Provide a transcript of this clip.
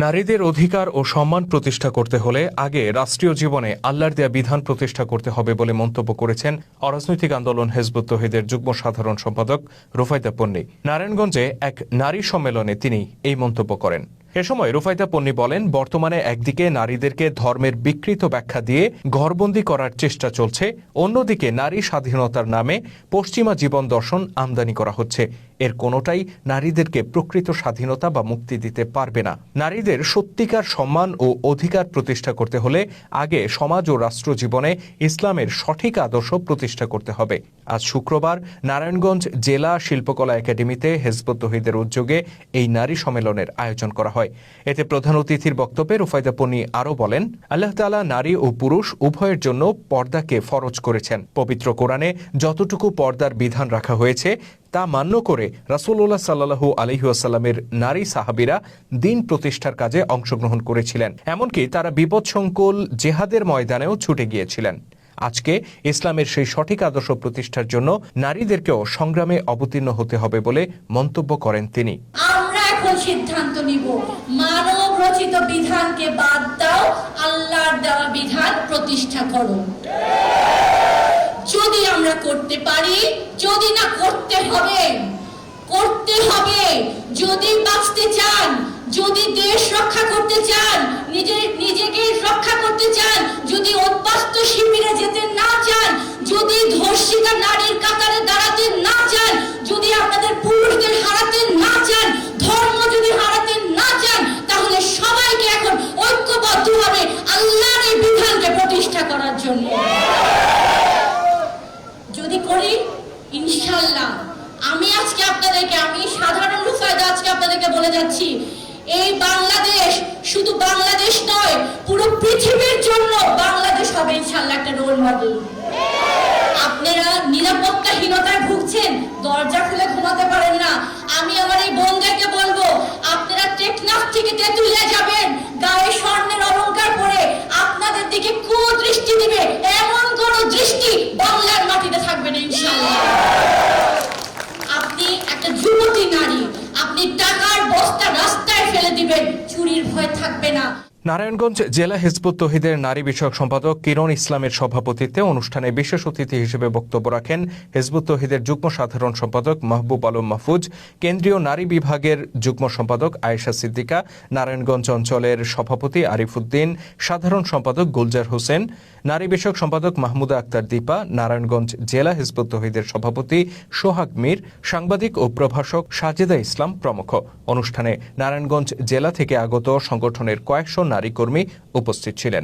নারীদের অধিকার ও সম্মান প্রতিষ্ঠা করতে হলে আগে রাষ্ট্রীয় জীবনে আল্লাহর দেয়া বিধান প্রতিষ্ঠা করতে হবে বলে মন্তব্য করেছেন অরাজনৈতিক আন্দোলন হিজবুত তৌহিদের যুগ্ম সাধারণ সম্পাদক রুফাইদা পন্নী। নারায়ণগঞ্জে এক নারী সম্মেলনে তিনি এই মন্তব্য করেন। এ সময় রুফাইদা পন্নী বলেন, বর্তমানে একদিকে নারীদেরকে ধর্মের বিকৃত ব্যাখ্যা দিয়ে ঘরবন্দি করার চেষ্টা চলছে, অন্যদিকে নারী স্বাধীনতার নামে পশ্চিমা জীবন দর্শন আমদানি করা হচ্ছে। এর কোনোটাই নারীদেরকে প্রকৃত স্বাধীনতা বা মুক্তি দিতে পারবে না। নারীদের সত্যিকার সম্মান ও অধিকার প্রতিষ্ঠা করতে হলে আগে সমাজ ও রাষ্ট্র জীবনে ইসলামের সঠিক আদর্শ প্রতিষ্ঠা করতে হবে। আজ শুক্রবার নারায়ণগঞ্জ জেলা শিল্পকলা একাডেমিতে হিজবুত তৌহিদের উদ্যোগে এই নারী সম্মেলনের আয়োজন করা হয়। এতে প্রধান অতিথির বক্তব্যে রুফাইদা পন্নী আরও বলেন, আল্লাহ তাআলা নারী ও পুরুষ উভয়ের জন্য পর্দাকে ফরজ করেছেন। পবিত্র কোরআনে যতটুকু পর্দার বিধান রাখা হয়েছে তা মান্য করে রাসূলুল্লাহ সাল্লাল্লাহু আলাইহি ওয়াসাল্লামের নারী সাহাবীরা দ্বীন প্রতিষ্ঠার কাজে অংশগ্রহণ করেছিলেন। এমনকি তারা বিপদসংকুল জিহাদের ময়দানেও ছুটে গিয়েছিলেন। আজকে ইসলামের সেই সঠিক আদর্শ প্রতিষ্ঠার জন্য নারীদেরকেও সংগ্রামে অবতীর্ণ হতে হবে বলে মন্তব্য করেন তিনি। আমরা এখন সিদ্ধান্ত নিব, মানব রচিত বিধানকে বাদ দাও, আল্লাহর দেওয়া বিধান প্রতিষ্ঠা করো। যদি আমরা করতে পারি, যদি না করতে হবে, করতে হবে। যদি বাঁচতে চান, যদি দেশ রক্ষা করতে চান, নিজেকে রক্ষা করতে চান, যদি অভ্যস্ত শিবিরে যেতে না চান, যদি ধর্ষিতা নারীর কাতারে দাঁড়াতে না চান, যদি আপনাদের পুরুষদের হারাতে না চান, ধর্ম যদি হারাতে না চান, তাহলে সবাইকে এখন ঐক্যবদ্ধ হবে আল্লাহর এই বিধানকে প্রতিষ্ঠা করার জন্য। যদি করি, ইনশাআল্লাহ আমি সাধারণ রুফাইদা আজকে আপনাদেরকে বলে যাচ্ছি, এই বাংলাদেশ শুধু বাংলাদেশ নয়, পুরো পৃথিবীর জন্য বাংলাদেশ হবে ইনশাআল্লাহ একটা রোল মডেল। আপনারা নিরাপত্তাহীনতায় ভুগছেন, দরজা খুলে ঘুমাতে পারেন না। আমি আমার এই বোনদেরকে বলবো, আপনারা টেকনাফ থেকে তেঁতুলিয়া যাবেন, গায়ে স্বর্ণের অলংকার পরে আপনাদের দিকে কুদৃষ্টি দিবে, এমন কোন দৃষ্টি বাংলার মাটিতে থাকবে না ইনশাআল্লাহ। আপনি একটা যুবতী নারী, আপনি টাকার বস্তা রাস্তায় ফেলে দিবেন, চুরির ভয় থাকবে না। নারায়ণগঞ্জ জেলা হিজবুত তৌহিদের নারী বিষয়ক সম্পাদক কিরণ ইসলামের সভাপতিত্বে অনুষ্ঠানে বিশেষ অতিথি হিসেবে বক্তব্য রাখেন হিজবুত তৌহিদের যুগ্ম সাধারণ সম্পাদক মাহবুব আলম মাহফুজ, কেন্দ্রীয় নারী বিভাগের যুগ্ম সম্পাদক আয়েশা সিদ্দিকা, নারায়ণগঞ্জ অঞ্চলের সভাপতি আরিফ উদ্দিন, সাধারণ সম্পাদক গুলজার হোসেন, নারী বিষয়ক সম্পাদক মাহমুদা আক্তার দীপা, নারায়ণগঞ্জ জেলা হিজবুত তৌহিদের সভাপতি সোহাগ মীর, সাংবাদিক ও প্রভাষক সাজেদা ইসলাম প্রমুখ। অনুষ্ঠানে নারায়ণগঞ্জ জেলা থেকে আগত সংগঠনের কয়েকশো নারী কর্মী উপস্থিত ছিলেন।